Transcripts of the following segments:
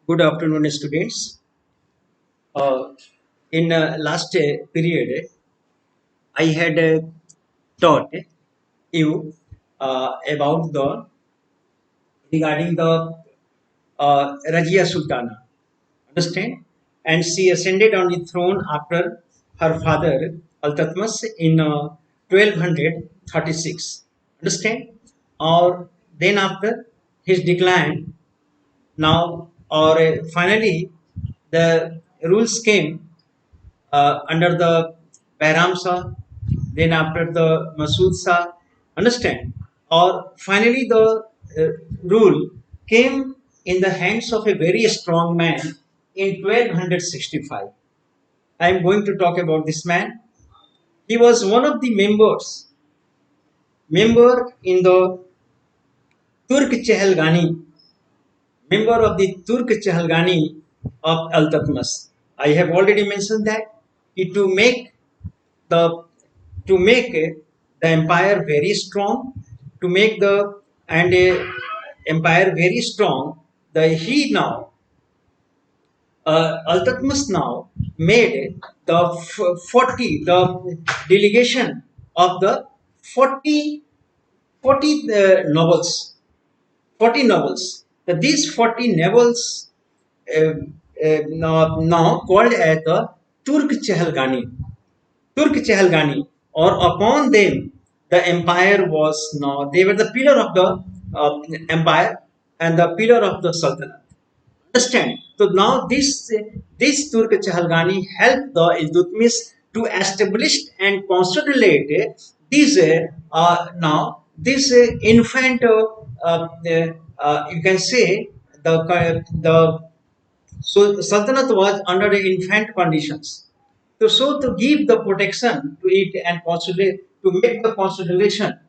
Good afternoon, students. Uh, in last period, I had taught you about the regarding the Rajia Sultana. Understand? And she ascended on the throne after her father Al-Tatmas in 1236. Understand? Or then after his decline, now or finally the rules came under the Bahram Shah, then after the Masood Shah, understand? Or finally the uh, rule came in the hands of a very strong man in 1265. I am going to talk about this man. He was one of the member in the Turk Chehalgani, member of the Turk Chehalgani of Al-Tatmas. I have already mentioned that to make the to make the empire very strong, to make the and a empire very strong. The he now Al-Tatmas now made the 40 the delegation of the 40 novels 40 novels. These 40 novels now called as the Turk Chehalgani. Turk Chehalgani, or upon them the empire was now, they were the pillar of the empire and the pillar of the Sultanate. Understand? So now this Turk Chehalgani helped the Iltutmish to establish and consolidate this now this infant you can say the so Sultanate was under the infant conditions. So to give the protection to it and consolidate to make the consolidation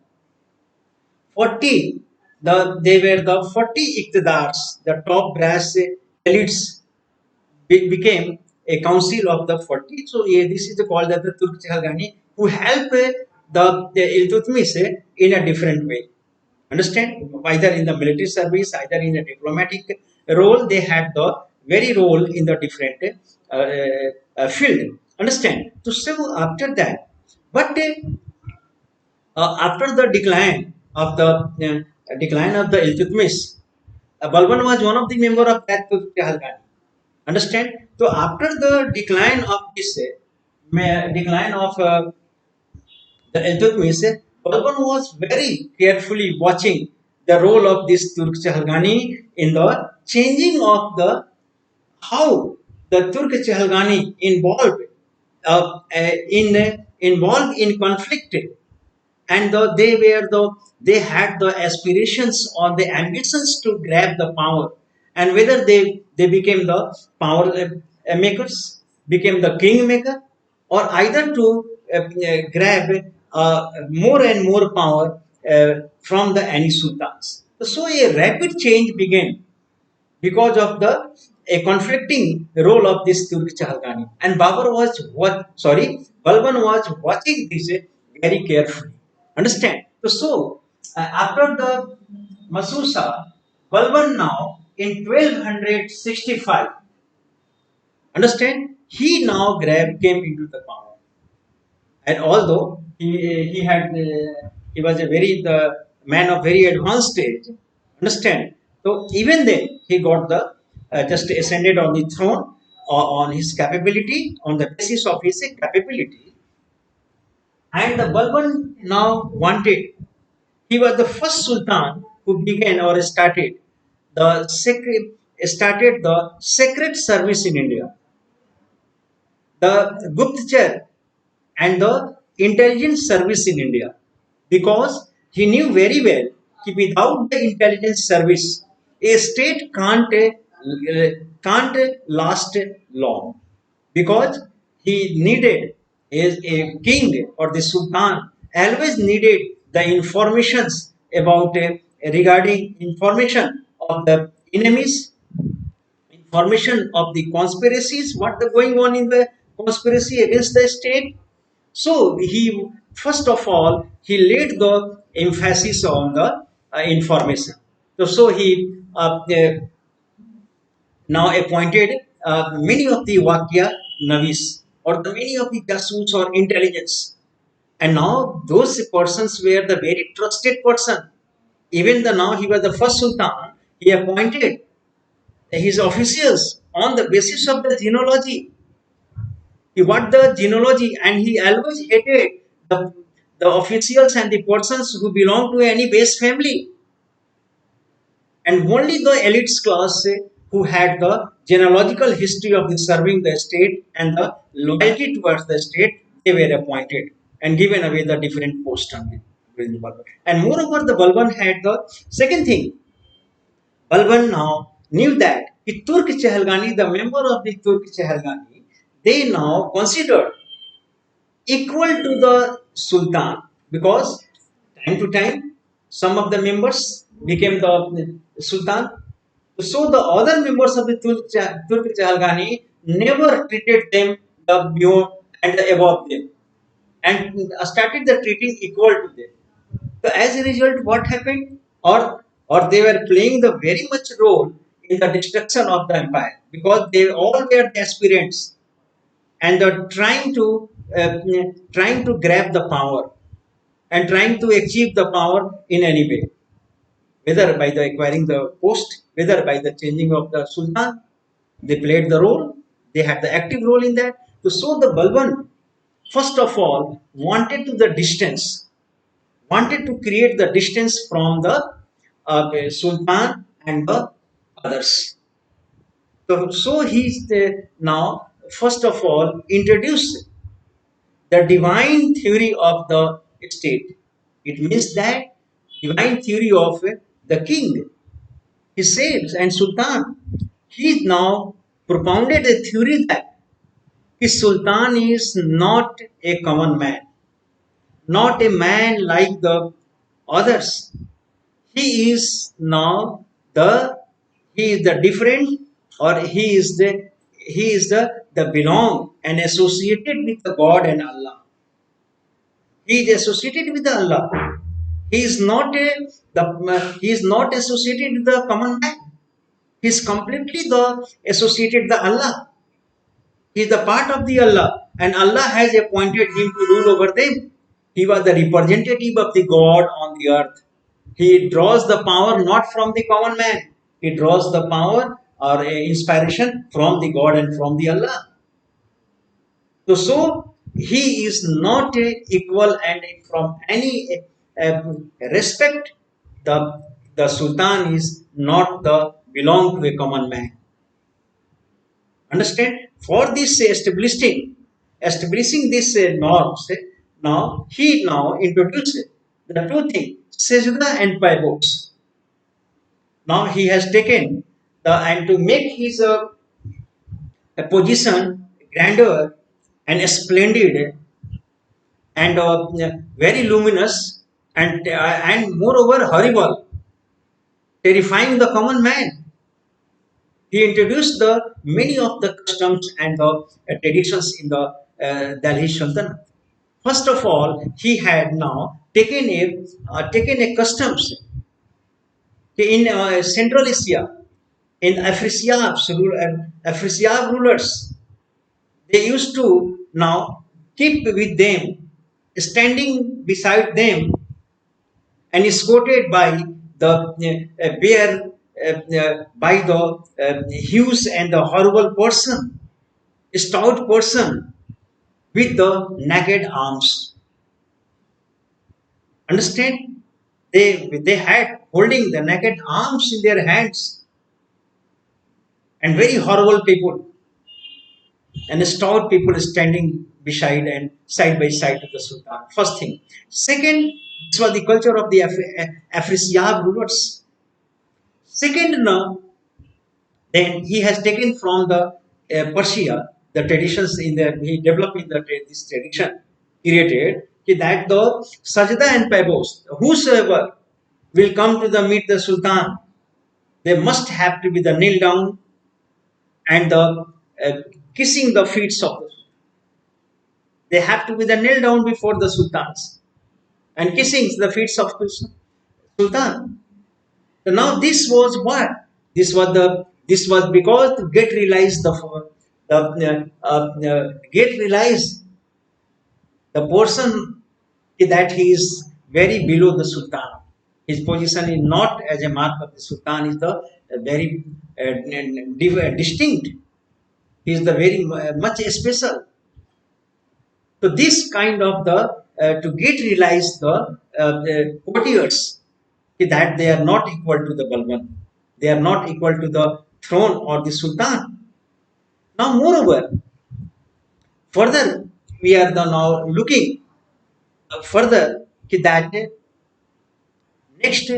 40 they were the 40 iqtidars, the top brass elites became a council of the 40. So yeah, this is called as the Turk Chehalgani who help the Iltutmish in a different way. Understand? Either in the military service, either in a diplomatic role, they had the very role in the different field. Understand? So after that, but after the decline of the Iltutmish, Balban was one of the member of that Halgan. Understand? So after the decline of this decline of the Iltutmish, Balban was very carefully watching the role of this Turk Chehalgani in the changing of the how the Turk Chehalgani involved in conflict, and they had the aspirations or the ambitions to grab the power, and whether they became the power makers, became the king maker, or either to grab more and more power from the any sultans. So a rapid change began because of the a conflicting role of this Turk Chahalgani. And Balban was watching this very carefully. Understand? After the Masusa, Balban now in 1265, understand, he now came into the power. And although he was a very the man of very advanced stage, understand. So even then he got the just ascended on the throne on his capability, on the basis of his capability, and the Balban now wanted. He was the first sultan who began or started the sacred service in India, the Guptachar and the intelligence service in India, because he knew very well that without the intelligence service, a state can't last long, because he needed is a king or the sultan always needed the informations about regarding information of the enemies, information of the conspiracies, what the going on in the conspiracy against the state. So he first of all he laid the emphasis on the information. So he now appointed many of the Vakya Navis, or the many of the Jasus or intelligence. And now those persons were the very trusted person. Even the now he was the first Sultan, he appointed his officials on the basis of the genealogy. He got the genealogy and he always hated the officials and the persons who belong to any base family. And only the elites class who had the genealogical history of the serving the state and the loyalty towards the state, they were appointed and given away the different posts during the Balban. And moreover, the Balban had the second thing. Balban now knew that the Turk Chehalgani, the member of the Turk Chehalgani, they now considered equal to the Sultan, because time to time some of the members became the Sultan. So the other members of the Turk Jahalgani never treated them the beyond and the above them, and started the treating equal to them. So as a result, what happened? Or they were playing the very much role in the destruction of the empire, because they all were the aspirants and are trying to grab the power and trying to achieve the power in any way, whether by the acquiring the post, whether by the changing of the sultan. They played the role, they had the active role in that. So the Balban first of all wanted to create the distance from the sultan and the others. So he's now first of all introduced the divine theory of the state. It means that divine theory of the king, he says, and Sultan. He now propounded a theory that his Sultan is not a common man, not a man like the others. He is now the he is the different, or he is the belong and associated with the God and Allah. He is associated with the Allah. He is not he is not associated with the common man. He is completely the associated the Allah. He is the part of the Allah, and Allah has appointed him to rule over them. He was the representative of the God on the earth. He draws the power not from the common man. He draws the power or inspiration from the God and from the Allah. So he is not equal, and from any respect, the Sultan is not the belong to a common man. Understand? For this establishing these norms, now he now introduced the two things, Sajda and Paibots. Now he has taken the and to make his a position grander and splendid and very luminous and moreover horrible, terrifying the common man. He introduced the many of the customs and the traditions in the Delhi Sultanate. First of all, he had now taken a customs in Central Asia, in Afrisiyab rulers. They used to now keep with them, standing beside them, and escorted by the bear, by the huge and the horrible person, stout person with the naked arms. Understand? They had holding the naked arms in their hands, and very horrible people, and stout people standing beside and side by side to the Sultan. First thing. Second, this was the culture of the Afrisiyab rulers. Second, now, then he has taken from the Persia the traditions in the he developed in the this tradition created that the sajda and pebos, whosoever will come to the meet the Sultan, they must have to be the kneel down and the kissing the feet of the Sultan. They have to be the kneel down before the sultans and kissing the feet of the Sultan. So now this was what? This was the This was because to get realized get realized the person that he is very below the Sultan. His position is not as a mark of the Sultan, is the very distinct. He is the very much special. So this kind of the to get realized the courtiers that they are not equal to the Balban, they are not equal to the throne or the Sultan. Now, moreover, further we are the now looking further that next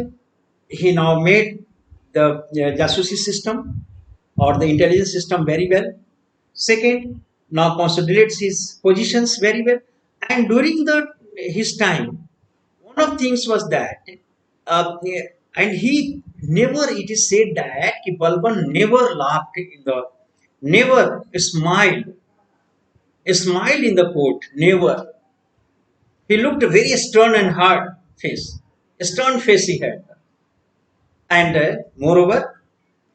he now made the jasusi system or the intelligence system very well. Second, now consolidates his positions very well. And during the his time, one of things was that, uh, and he never. It is said that Balban never laughed in the, never smiled in the court. Never. He looked very stern and hard face. A stern face he had, and moreover,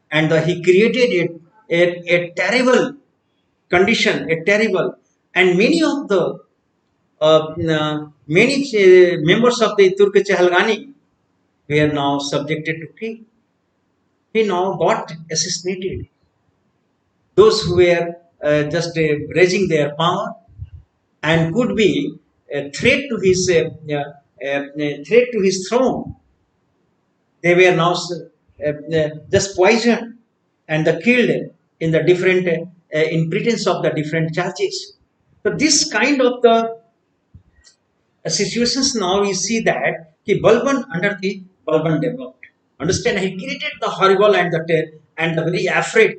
and he created a terrible condition, a terrible, and many of the many members of the Turk Chahalgani were now subjected to kill. He now got assassinated. Those who were just raising their power and could be a threat to his threat to his throne, they were now just poisoned and killed in the different in pretense of the different charges. So this kind of the situations now we see that he Balban under the Balban developed. Understand? He created the horrible and and the very afraid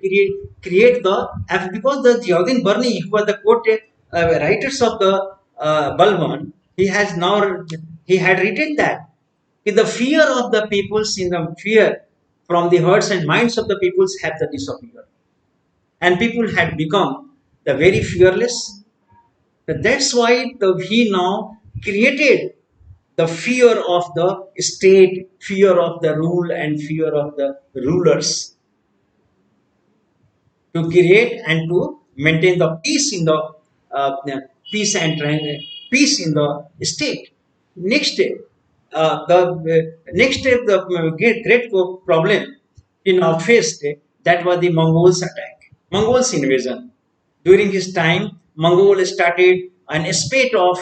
create the because the Ziauddin Barni, who was the court writers of the Balban, he has now he had written that in the fear of the peoples, in the fear from the hearts and minds of the peoples have the disappeared, and people had become the very fearless. That's why he now created the fear of the state, fear of the rule, and fear of the rulers to create and to maintain the peace in the uh, peace and peace in the state. Next, next the great problem he now faced, that was the Mongols attack, Mongols invasion. During his time, Mongol started an spate of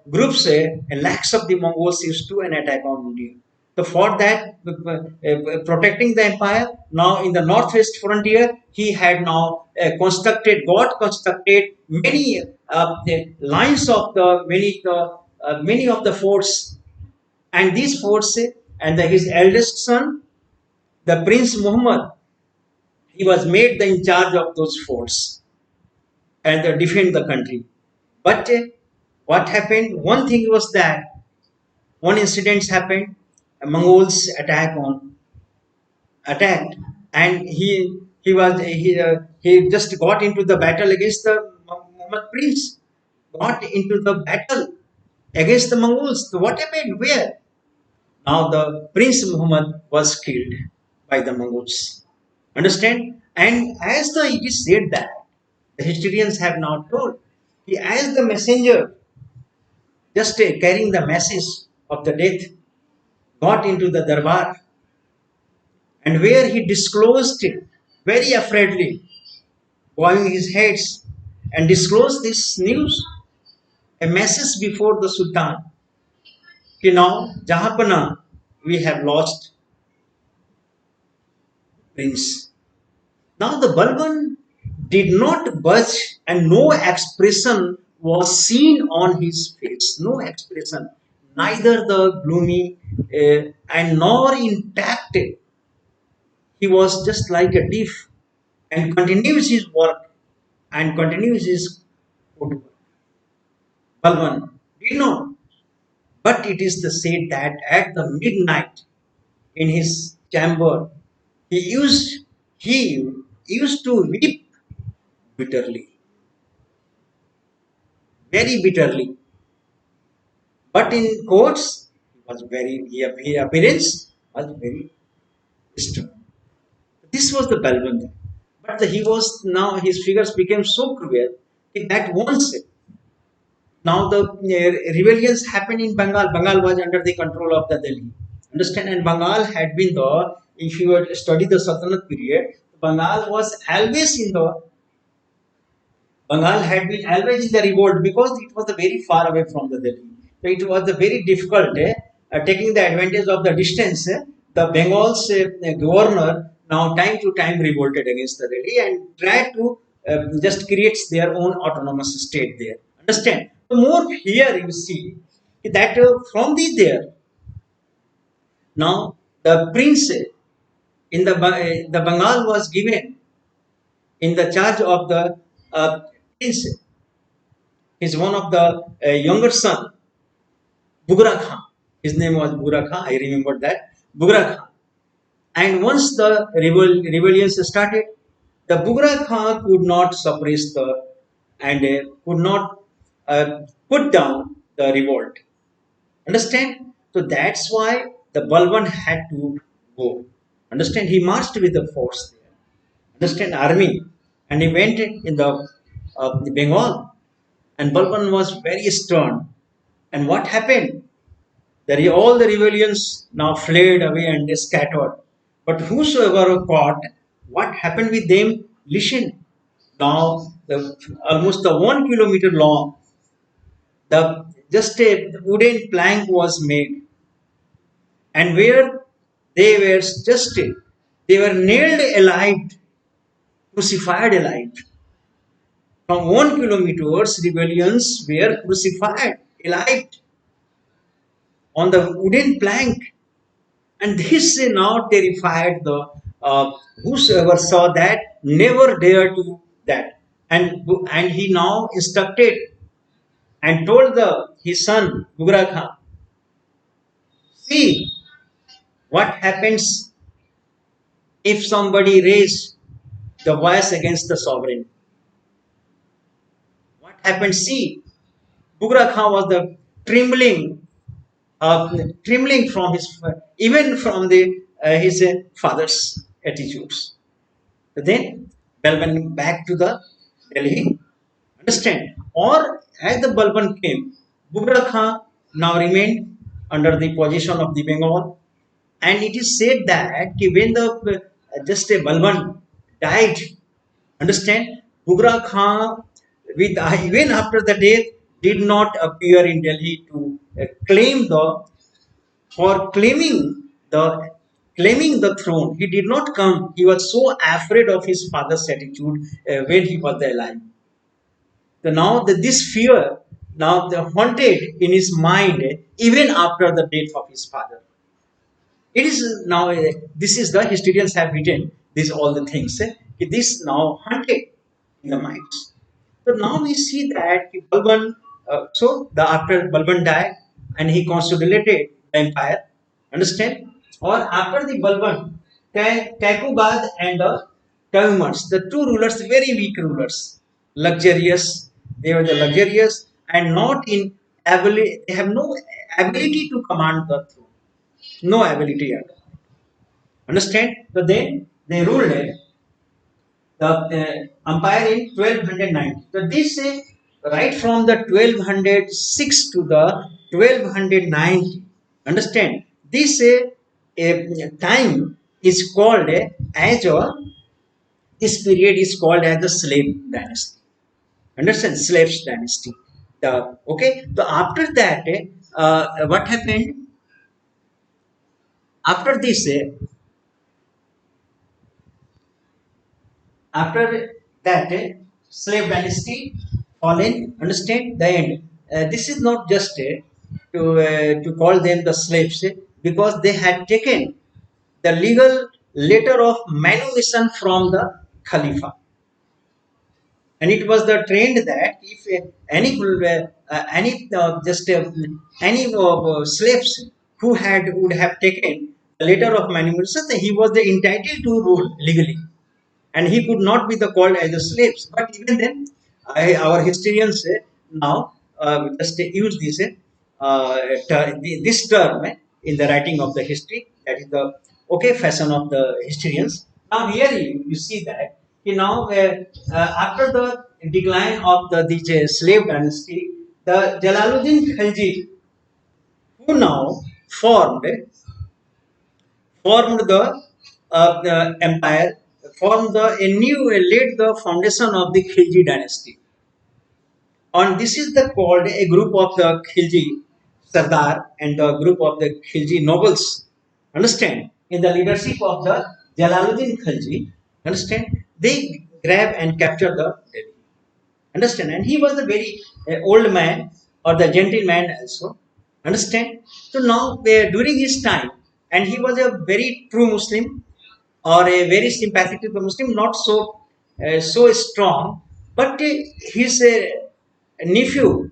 groups, lakhs of the Mongols used to an attack on India. So for that, protecting the empire, now in the northwest frontier, he had now got constructed many lines of the many of the forts, and these forts his eldest son, the Prince Muhammad, he was made the in charge of those forts and defend the country. But what happened? One thing was that one incident happened. Mongols attacked, and he just got into the battle against the Muhammad prince. Got into the battle against the Mongols. So what happened? Where? Now the Prince Muhammad was killed by the Mongols. Understand? And as the it is said that the historians have now told, he as the messenger, just carrying the message of the death, got into the darbar, and where he disclosed it very afraidly, bowing his heads, and disclosed this news, a message before the Sultan. कि now Jahanpana, we have lost Prince. Now the Balban did not budge, and no expression was seen on his face. No expression, neither the gloomy and nor intact. He was just like a thief and continues his work and continues his good work. Balban did not, but it is the said that at the midnight in his chamber he used to weep bitterly, very bitterly. But in courts, he was very, his appearance was very stern. This was the Balwant. But he was now his figures became so cruel that once now the rebellions happened in Bengal. Bengal was under the control of the Delhi. Understand? And Bengal had been the, if you were to study the Sultanate period, Bengal was always in the Bengal had been always in the revolt because it was very far away from the Delhi. So it was very difficult taking the advantage of the distance. The Bengal's governor now time to time revolted against the Delhi and tried to just create their own autonomous state there. Understand? The more here you see that from the there now the prince in the Bengal was given in the charge of the prince. Is one of the younger son, Bugra Khan. His name was Bugra Khan. I remember that Bugra Khan. And once the rebellions started, the Bugra Khan could not suppress the and could not put down the revolt. Understand? So that's why the Balban had to go. Understand? He marched with the force there. Understand? Army, and he went in the Bengal. And Balban was very stern. And what happened? All the rebellions now fled away and they scattered. But whosoever were caught, what happened with them? Listen. Now, almost the 1 kilometer long, the just a wooden plank was made, and where they were just they were nailed alive, crucified alive. From 1 kilometers, rebellions were crucified alive on the wooden plank. And this now terrified the whosoever saw that never dare to that. And he now instructed and told his son Bugra Khan, see what happens if somebody raise the voice against the sovereign. What happened? See, Bugra Khan was the trembling, trembling from his even from the his father's attitudes. Then Balban back to the Delhi. Understand? Or as the Balban came, Bughra Khan now remained under the position of the Bengal. And it is said that when the just a Balban died, understand, Bughra Khan with even after the death did not appear in Delhi to claim the for claiming the throne. He did not come. He was so afraid of his father's attitude when he was alive. So now this fear now haunted in his mind even after the death of his father. It is now this is the historians have written this all the things. This now haunted in the minds. So now we see that Balban. So the after Balban died and he consolidated the empire. Understand? Or after the Balban, Takubad and the Taumars, the two rulers, very weak rulers, luxurious. They were the luxurious and not in ability. They have no ability to command the throne. No ability at all. Understand? So then they ruled the empire in 1290. So this right from the 1206 to the 1290. Understand? This time is called as a this period is called as the slave dynasty. Understand? Slaves dynasty. The okay. So after that, what happened? After this, after that, slave dynasty fallen. Understand the end. This is not just to call them the slaves because they had taken the legal letter of manumission from the Khalifa. And it was the trend that if any just any slaves who had would have taken the letter of manumission, he was entitled to rule legally, and he could not be the called as a slaves. But even then, our historians now just use this term in the writing of the history. That is the okay fashion of the historians. Now here you see that after the decline of the slave dynasty, the Jalaluddin Khilji, who now formed the empire, formed laid the foundation of the Khilji dynasty. And this is the called a group of the Khilji Sardar and the group of the Khilji nobles. Understand? In the leadership of the Jalaluddin Khilji, understand? They grab and capture the Delhi. Understand? And he was a very old man or the gentleman also. Understand? So now during his time, and he was a very true Muslim or a very sympathetic to the Muslim, not so strong, but his nephew,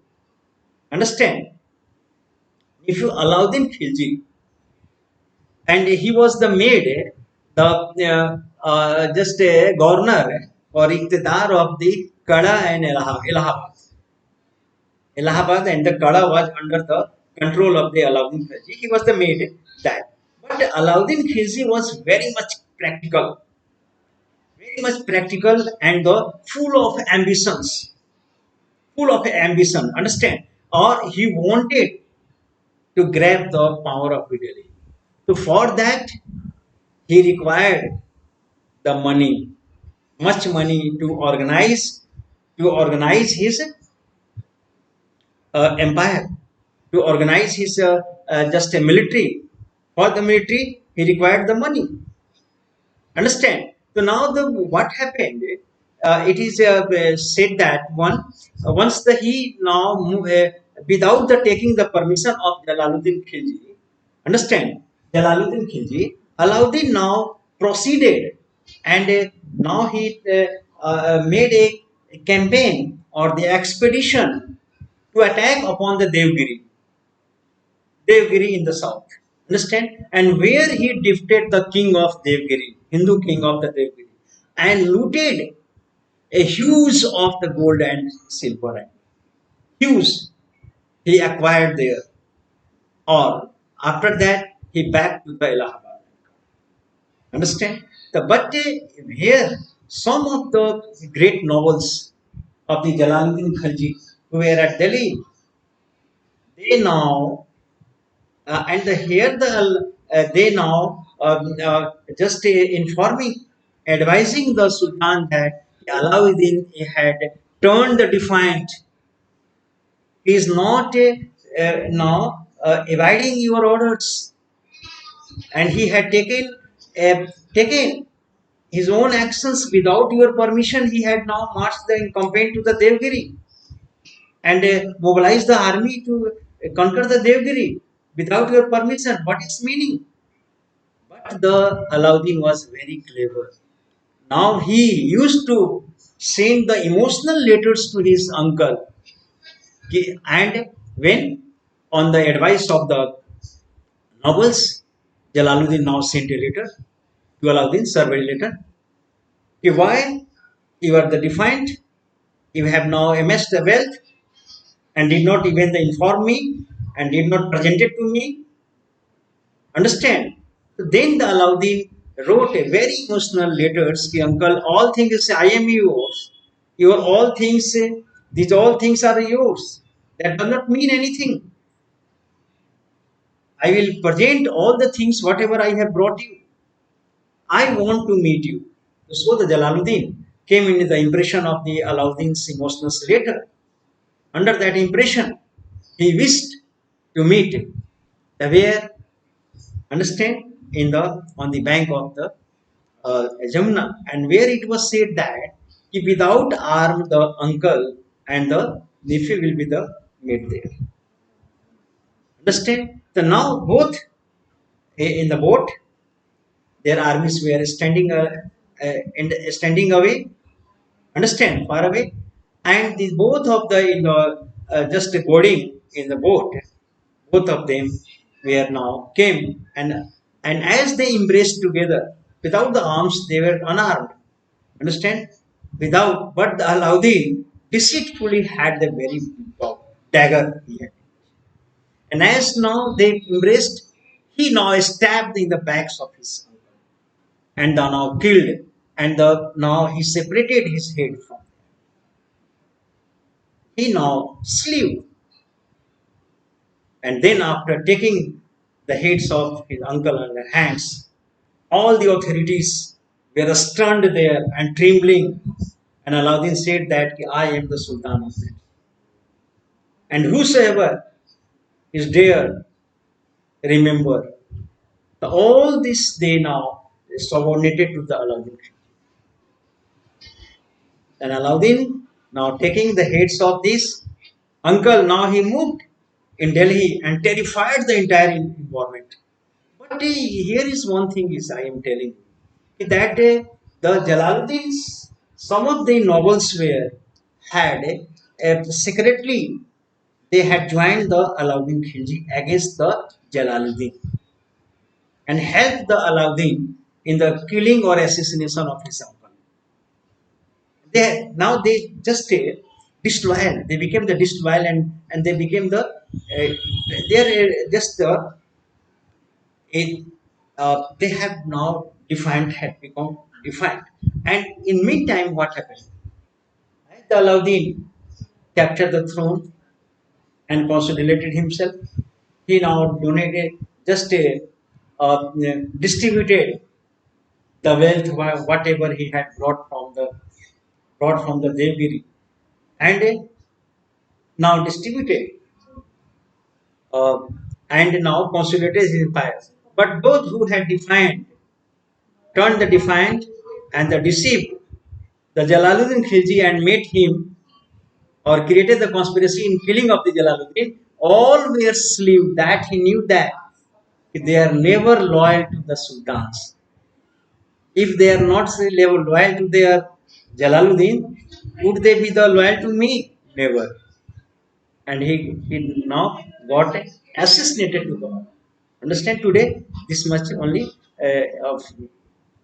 understand, nephew Alauddin Khilji, and he was the maid, the just a governor or iqtidar of the Kada and Allahabad. Allahabad and the Kada was under the control of the Alauddin Khilji. He was the maid that. But Alauddin Khilji was very much practical and full of ambitions, full of ambition. Understand? Or he wanted to grab the power of Delhi. So for that, he required the money, much money to organize his empire, to organize his just a military. For the military, he required the money. Understand? So now the what happened? It is said that once the he now without the taking the permission of Jalaluddin Khilji, understand? Jalaluddin Khilji, Alauddin now proceeded and now he made a campaign or the expedition to attack upon the Devgiri in the south. Understand? And where he defeated the king of Devgiri, Hindu king of the Devgiri, and looted a huge of the gold and silver. And huge he acquired there. Or after that, he back to the Allahabad. Understand? But here, some of the great novels of the Jalaluddin Khalji who were at Delhi, they now and here they now just informing, advising the Sultan that Alauddin had turned the defiant. He is not now evading your orders, and he had taken his own actions without your permission. He had now marched the campaign to the Devgiri and mobilized the army to conquer the Devgiri without your permission. What is meaning? But the Alauddin was very clever. Now he used to send the emotional letters to his uncle. And when, on the advice of the nobles, Jalaluddin now sent a letter to Alauddin, survey letter. Why you are the defiant? You have now amassed the wealth and did not even inform me and did not present it to me. Understand? So then the Alauddin wrote a very emotional letters to uncle. All things I am yours. Your all things, these all things are yours. That does not mean anything. I will present all the things whatever I have brought you. I want to meet you. So the Jalaluddin came into the impression of the Alauddin's emotional letter. Under that impression, he wished to meet the where, understand, in the on the bank of the Jamuna, and where it was said that if without arm the uncle and the nephew will be the mate there. Understand? So now both in the boat, their armies were standing away. Understand? Far away, and the both of the in the just boarding in the boat, both of them were now came and as they embraced together without the arms, they were unarmed. Understand? Without, but the Alauddin deceitfully had the very dagger he had. And as now they embraced, he now stabbed in the backs of his uncle. and the now killed, and the now he separated his head from. He now slew, and then after taking the heads of his uncle in their hands, all the authorities were stunned there and trembling. And Alauddin said that I am the Sultan of it. And whosoever is there, remember, all this they now subordinated to the Alauddin. And Alauddin, now taking the heads of this uncle, now he moved in Delhi and terrified the entire environment. But here is one thing is I am telling you that the Jalaluddin's some of the nobles were had secretly they had joined the Alauddin Khilji against the Jalaluddin and helped the Alauddin in the killing or assassination of his uncle. They now they just disloyal. They became the disloyal and they became the they're just the it, they have now defined had become defined. And in meantime, what happened? The Alauddin captured the throne and consolidated himself. He now donated just distributed the wealth whatever he had brought from the Devgiri and now distributed uh, and now consolidated his empire. But those who had defiant turned the defiant and the deceived the Jalaluddin Khilji and made him or created the conspiracy in killing of the Jalaluddin, all were slew that he knew that they are never loyal to the sultans. If they are not loyal to their Jalaluddin, would they be the loyal to me? Never. And he now got assassinated to God. Understand today this much only of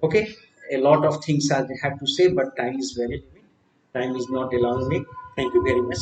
okay. A lot of things I have to say, but time is very limited. Time is not allowing me. Thank you very much.